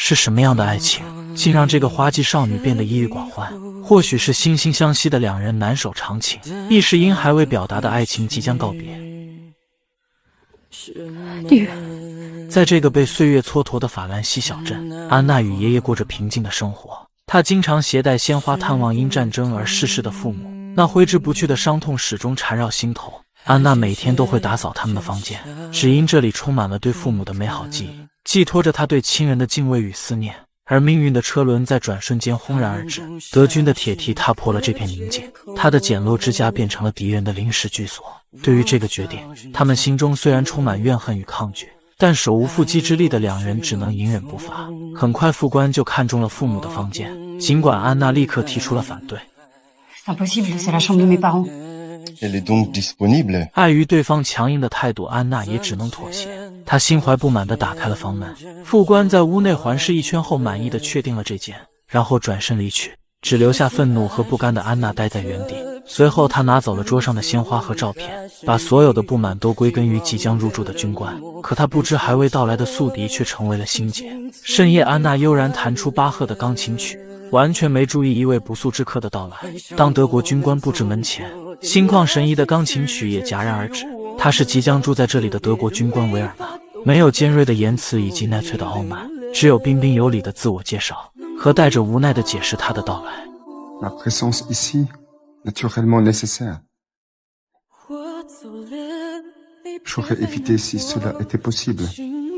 是什么样的爱情，竟让这个花季少女变得抑郁寡欢？或许是惺惺相惜的两人难守长情，亦是因还未表达的爱情即将告别。在这个被岁月蹉跎的法兰西小镇，安娜与爷爷过着平静的生活。她经常携带鲜花探望因战争而逝世的父母，那挥之不去的伤痛始终缠绕心头。安娜每天都会打扫他们的房间，只因这里充满了对父母的美好记忆，寄托着她对亲人的敬畏与思念。而命运的车轮在转瞬间轰然而至，德军的铁蹄踏破了这片宁静，他的简陋之家变成了敌人的临时居所。对于这个决定，他们心中虽然充满怨恨与抗拒，但手无缚鸡之力的两人只能隐忍不发。很快副官就看中了父母的房间，尽管安娜立刻提出了反对。碍于对方强硬的态度，安娜也只能妥协。她心怀不满地打开了房门，副官在屋内环视一圈后，满意地确定了这间，然后转身离去，只留下愤怒和不甘的安娜待在原地。随后他拿走了桌上的鲜花和照片，把所有的不满都归根于即将入住的军官。可他不知还未到来的宿敌却成为了心结。深夜，安娜悠然弹出巴赫的钢琴曲，完全没注意一位不速之客的到来。当德国军官布置门前，心旷神怡的钢琴曲也戛然而止。他是即将住在这里的德国军官维尔纳，没有尖锐的言辞以及耐脆的傲慢，只有彬彬有礼的自我介绍和带着无奈的解释他的到来。Ma présence ici, naturellement nécessaire. J'aurais évité si cela était possible.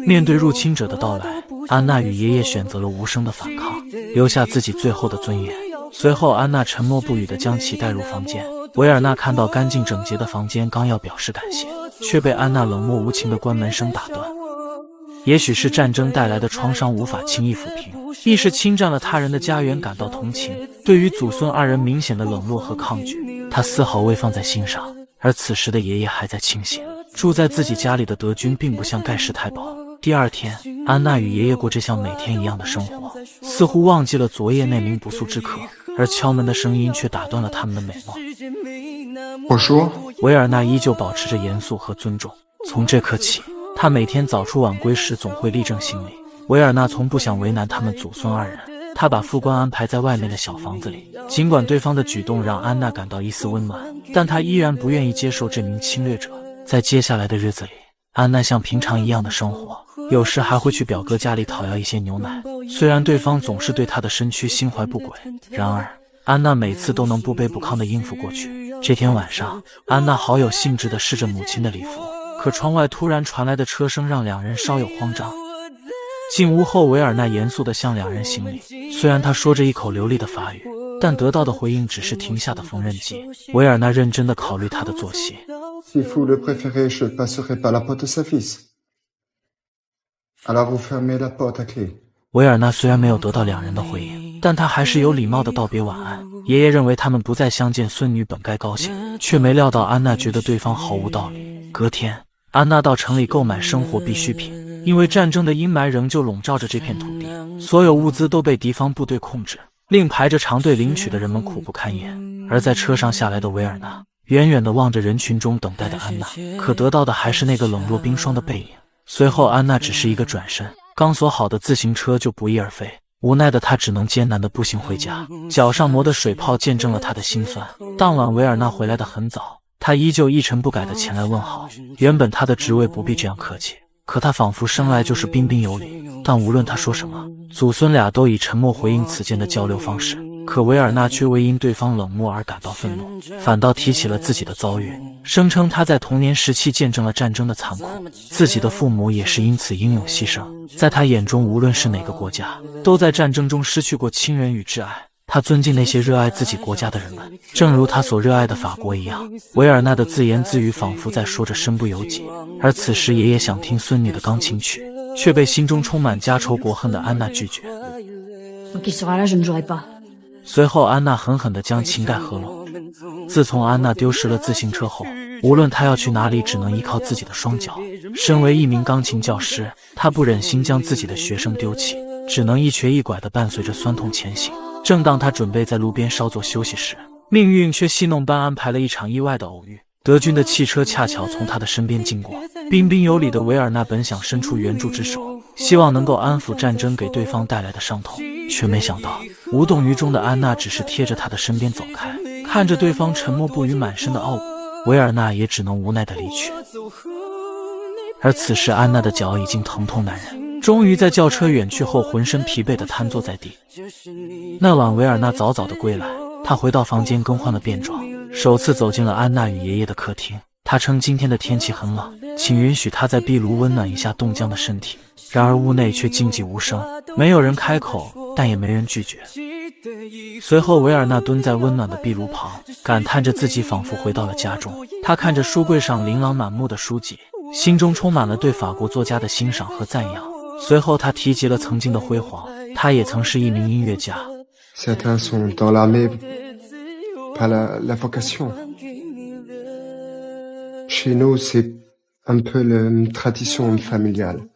面对入侵者的到来，安娜与爷爷选择了无声的反抗，留下自己最后的尊严。随后，安娜沉默不语地将其带入房间。维尔纳看到干净整洁的房间，刚要表示感谢，却被安娜冷漠无情的关门声打断。也许是战争带来的创伤无法轻易抚平，亦是侵占了他人的家园感到同情，对于祖孙二人明显的冷落和抗拒，他丝毫未放在心上。而此时的爷爷还在清醒，住在自己家里的德军并不像盖世太保。第二天，安娜与爷爷过着像每天一样的生活，似乎忘记了昨夜那名不速之客，而敲门的声音却打断了他们的美梦。我说，维尔纳依旧保持着严肃和尊重。从这刻起，他每天早出晚归时总会立正行礼。维尔纳从不想为难他们祖孙二人，他把副官安排在外面的小房子里。尽管对方的举动让安娜感到一丝温暖，但她依然不愿意接受这名侵略者。在接下来的日子里，安娜像平常一样的生活，有时还会去表哥家里讨要一些牛奶。虽然对方总是对她的身躯心怀不轨，然而安娜每次都能不卑不亢地应付过去。这天晚上，安娜好有兴致地试着母亲的礼服，可窗外突然传来的车声让两人稍有慌张。进屋后，维尔纳严肃地向两人行礼，虽然他说着一口流利的法语，但得到的回应只是停下的缝纫机。维尔纳认真地考虑他的作息。Si vous le préférez, je passerai par la porte de service. Alors vous fermez la porte à clé. 维尔纳虽然没有得到两人的回应，但他还是有礼貌地道别晚安。爷爷认为他们不再相见，孙女本该高兴，却没料到安娜觉得对方毫无道理。隔天，安娜到城里购买生活必需品，因为战争的阴霾仍旧笼罩着这片土地，所有物资都被敌方部队控制，令排着长队领取的人们苦不堪言。而在车上下来的维尔纳，远远地望着人群中等待的安娜，可得到的还是那个冷若冰霜的背影。随后，安娜只是一个转身，刚锁好的自行车就不翼而飞。无奈的他只能艰难地步行回家，脚上磨的水泡见证了他的心酸。当晚，维尔纳回来得很早，他依旧一尘不改地前来问好。原本他的职位不必这样客气，可他仿佛生来就是彬彬有礼。但无论他说什么，祖孙俩都以沉默回应此间的交流方式。可维尔纳却未因对方冷漠而感到愤怒，反倒提起了自己的遭遇，声称他在童年时期见证了战争的残酷，自己的父母也是因此英勇牺牲。在他眼中，无论是哪个国家，都在战争中失去过亲人与挚爱。他尊敬那些热爱自己国家的人们，正如他所热爱的法国一样。维尔纳的自言自语仿佛在说着身不由己。而此时，爷爷想听孙女的钢琴曲，却被心中充满家仇国恨的安娜拒绝。随后，安娜狠狠地将琴盖合拢。自从安娜丢失了自行车后，无论她要去哪里，只能依靠自己的双脚。身为一名钢琴教师，她不忍心将自己的学生丢弃，只能一瘸一拐地伴随着酸痛前行。正当她准备在路边稍作休息时，命运却戏弄般安排了一场意外的偶遇。德军的汽车恰巧从她的身边经过，彬彬有礼的维尔纳本想伸出援助之手，希望能够安抚战争给对方带来的伤痛，却没想到无动于衷的安娜只是贴着他的身边走开，看着对方沉默不语满身的傲骨，维尔纳也只能无奈的离去。而此时安娜的脚已经疼痛难忍，终于在轿车远去后浑身疲惫地瘫坐在地。那晚维尔纳早早的归来，他回到房间更换了便装，首次走进了安娜与爷爷的客厅。他称今天的天气很冷，请允许他在壁炉温暖一下冻僵的身体。然而屋内却静寂无声，没有人开口，但也没人拒绝。随后维尔纳蹲在温暖的壁炉旁，感叹着自己仿佛回到了家中。他看着书柜上琳琅满目的书籍，心中充满了对法国作家的欣赏和赞扬。随后他提及了曾经的辉煌，他也曾是一名音乐家。Certains sont dans l'armée par la vocation. Chez nous, c'est un peu la tradition familiale.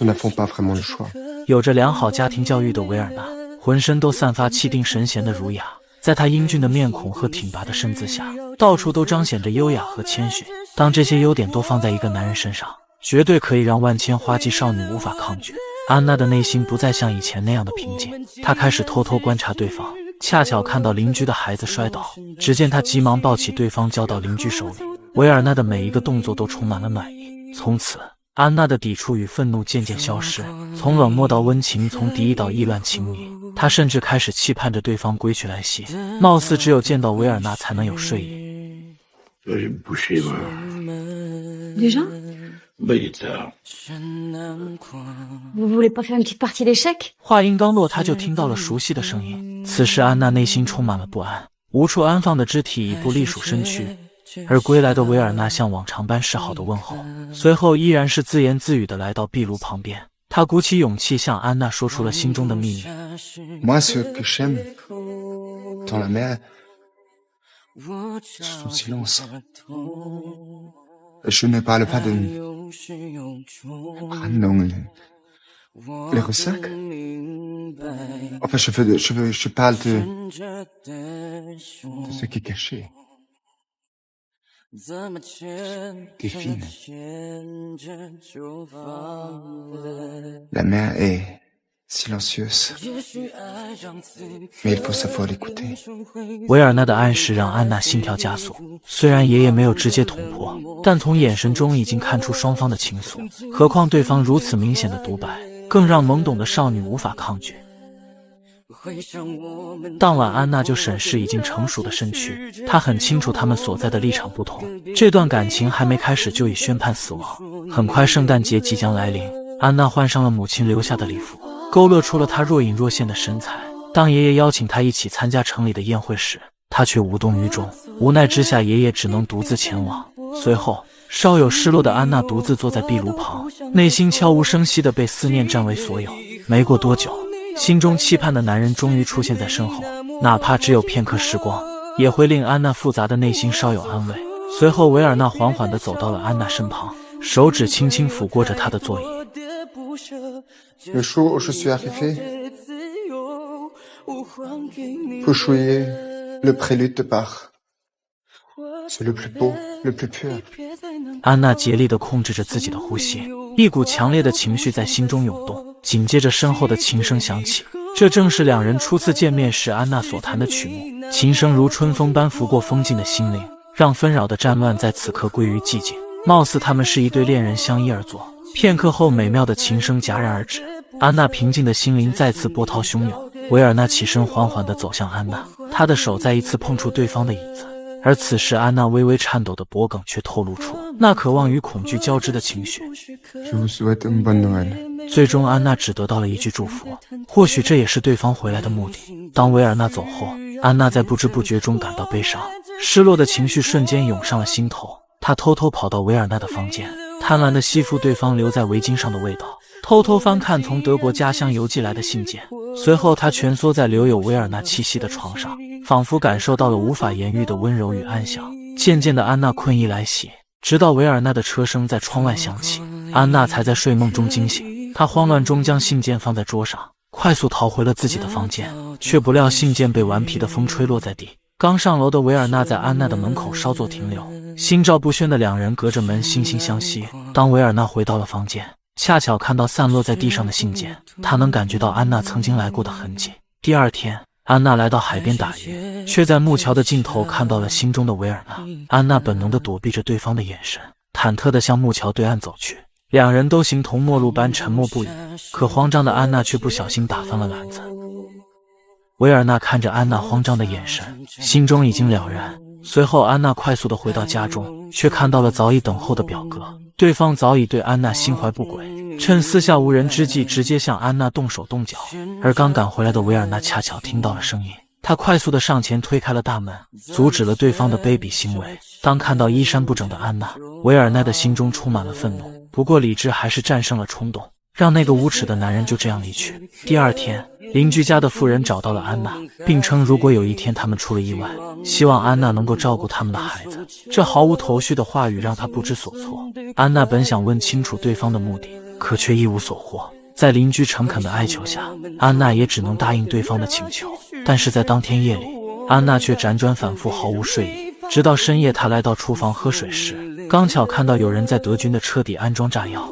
Nous n'avons pas vraiment le choix. 有着良好家庭教育的维尔纳，浑身都散发气定神闲的儒雅，在他英俊的面孔和挺拔的身姿下，到处都彰显着优雅和谦逊。当这些优点都放在一个男人身上，绝对可以让万千花季少女无法抗拒。安娜的内心不再像以前那样的平静，她开始偷偷观察对方，恰巧看到邻居的孩子摔倒，只见她急忙抱起对方交到邻居手里。维尔纳的每一个动作都充满了暖意，从此安娜的抵触与愤怒渐渐消失，从冷漠到温情，从敌意到意乱情迷。她甚至开始期盼着对方归去来袭，貌似只有见到维尔纳才能有睡意。Déjà? Vous voulez pas faire une petite partie d'échecs? 话音刚落，他就听到了熟悉的声音。此时安娜内心充满了不安，无处安放的肢体已不隶属身躯。而归来的维尔纳像往常般示好的问候，随后依然是自言自语的来到壁炉旁边。他鼓起勇气向安娜说出了心中的秘密。Moi, ce que j'aime dans la mer, c'est son silence. Je ne parle pas de non, les ressacs. Enfin, je parle de ce qui est caché. Des filles. La mer est silencieuse, mais il faut savoir l'écouter. 维尔纳的暗示让安娜心跳加速，虽然爷爷没有直接捅破，但从眼神中已经看出双方的情愫，何况对方如此明显的独白，更让懵懂的少女无法抗拒。当晚安娜就审视已经成熟的身躯，她很清楚他们所在的立场不同，这段感情还没开始就已宣判死亡。很快圣诞节即将来临，安娜换上了母亲留下的礼服，勾勒出了她若隐若现的身材。当爷爷邀请她一起参加城里的宴会时，她却无动于衷。无奈之下，爷爷只能独自前往。随后稍有失落的安娜独自坐在壁炉旁，内心悄无声息地被思念占为所有。没过多久，心中期盼的男人终于出现在身后，哪怕只有片刻时光，也会令安娜复杂的内心稍有安慰。随后维尔纳缓缓地走到了安娜身旁，手指轻轻抚过着她的座椅。Le jour où je suis arrivé, vous jouiez le prélude de Bach. C'est le plus beau, le plus pur. 安娜竭力地控制着自己的呼吸，一股强烈的情绪在心中涌动。紧接着身后的琴声响起，这正是两人初次见面时安娜所弹的曲目。琴声如春风般拂过风静的心灵，让纷扰的战乱在此刻归于寂静。貌似他们是一对恋人相依而坐。片刻后，美妙的琴声戛然而止，安娜平静的心灵再次波涛汹涌。维尔纳起身缓缓地走向安娜，他的手再一次碰触对方的椅子，而此时安娜微微颤抖的脖颈却透露出那渴望与恐惧交织的情绪。Je vous souhaite une bonne Noël. 最终安娜只得到了一句祝福，或许这也是对方回来的目的。当维尔纳走后，安娜在不知不觉中感到悲伤，失落的情绪瞬间涌上了心头。她偷偷跑到维尔纳的房间，贪婪地吸附对方留在围巾上的味道，偷偷翻看从德国家乡邮寄来的信件。随后她蜷缩在留有维尔纳气息的床上，仿佛感受到了无法言喻的温柔与安详。渐渐的，安娜困意来袭，直到维尔纳的车声在窗外响起，安娜才在睡梦中惊醒。她慌乱中将信件放在桌上，快速逃回了自己的房间，却不料信件被顽皮的风吹落在地。刚上楼的维尔纳在安娜的门口稍作停留，心照不宣的两人隔着门惺惺相惜。当维尔纳回到了房间，恰巧看到散落在地上的信件，他能感觉到安娜曾经来过的痕迹。第二天，安娜来到海边打鱼，却在木桥的尽头看到了心中的维尔纳。安娜本能地躲避着对方的眼神，忐忑地向木桥对岸走去。两人都形同陌路般沉默不语，可慌张的安娜却不小心打翻了篮子。维尔纳看着安娜慌张的眼神，心中已经了然。随后安娜快速地回到家中，却看到了早已等候的表哥。对方早已对安娜心怀不轨，趁四下无人之际直接向安娜动手动脚。而刚赶回来的维尔纳恰巧听到了声音，他快速地上前推开了大门，阻止了对方的卑鄙行为。当看到衣衫不整的安娜，维尔纳的心中充满了愤怒，不过理智还是战胜了冲动，让那个无耻的男人就这样离去。第二天，邻居家的妇人找到了安娜，并称如果有一天他们出了意外，希望安娜能够照顾他们的孩子。这毫无头绪的话语让他不知所措。安娜本想问清楚对方的目的，可却一无所获。在邻居诚恳的哀求下，安娜也只能答应对方的请求。但是在当天夜里，安娜却辗转反复，毫无睡意。直到深夜，她来到厨房喝水时，刚巧看到有人在德军的车底安装炸药。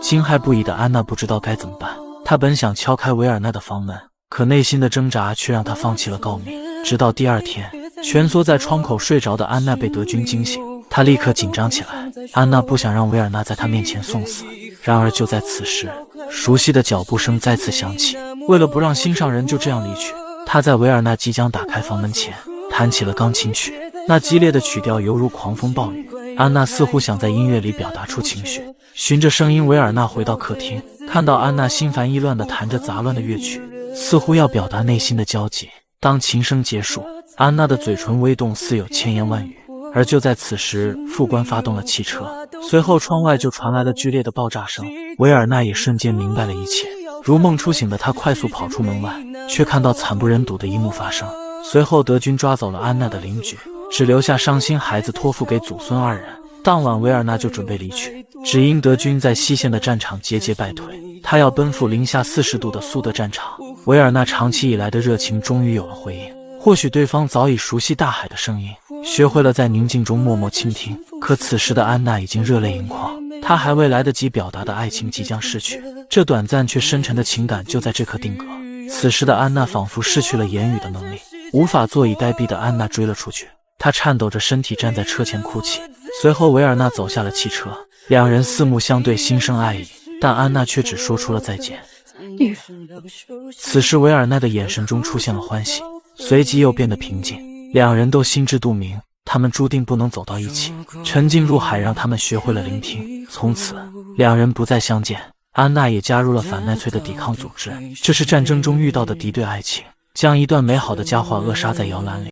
惊骇不已的安娜不知道该怎么办，她本想敲开维尔纳的房门，可内心的挣扎却让她放弃了告密。直到第二天，蜷缩在窗口睡着的安娜被德军惊醒，她立刻紧张起来。安娜不想让维尔纳在她面前送死。然而就在此时，熟悉的脚步声再次响起。为了不让心上人就这样离去，她在维尔纳即将打开房门前弹起了钢琴曲，那激烈的曲调犹如狂风暴雨。安娜似乎想在音乐里表达出情绪，循着声音，维尔纳回到客厅，看到安娜心烦意乱地弹着杂乱的乐曲，似乎要表达内心的焦急。当琴声结束，安娜的嘴唇微动，似有千言万语。而就在此时，副官发动了汽车，随后窗外就传来了剧烈的爆炸声。维尔纳也瞬间明白了一切，如梦初醒的他快速跑出门外，却看到惨不忍睹的一幕发生。随后德军抓走了安娜的邻居，只留下伤心孩子托付给祖孙二人。当晚维尔纳就准备离去，只因德军在西线的战场节节败退，他要奔赴零下40度的苏德战场。维尔纳长期以来的热情终于有了回应，或许对方早已熟悉大海的声音，学会了在宁静中默默倾听。可此时的安娜已经热泪盈眶，她还未来得及表达的爱情即将逝去，这短暂却深沉的情感就在这刻定格。此时的安娜仿佛失去了言语的能力，无法坐以待毙的安娜追了出去，她颤抖着身体站在车前哭泣。随后维尔纳走下了汽车，两人四目相对，心生爱意，但安娜却只说出了再见。此时维尔纳的眼神中出现了欢喜，随即又变得平静。两人都心知肚明，他们注定不能走到一起。沉浸入海让他们学会了聆听，从此两人不再相见。安娜也加入了反纳粹的抵抗组织，这是战争中遇到的敌对爱情，将一段美好的佳话扼杀在摇篮里。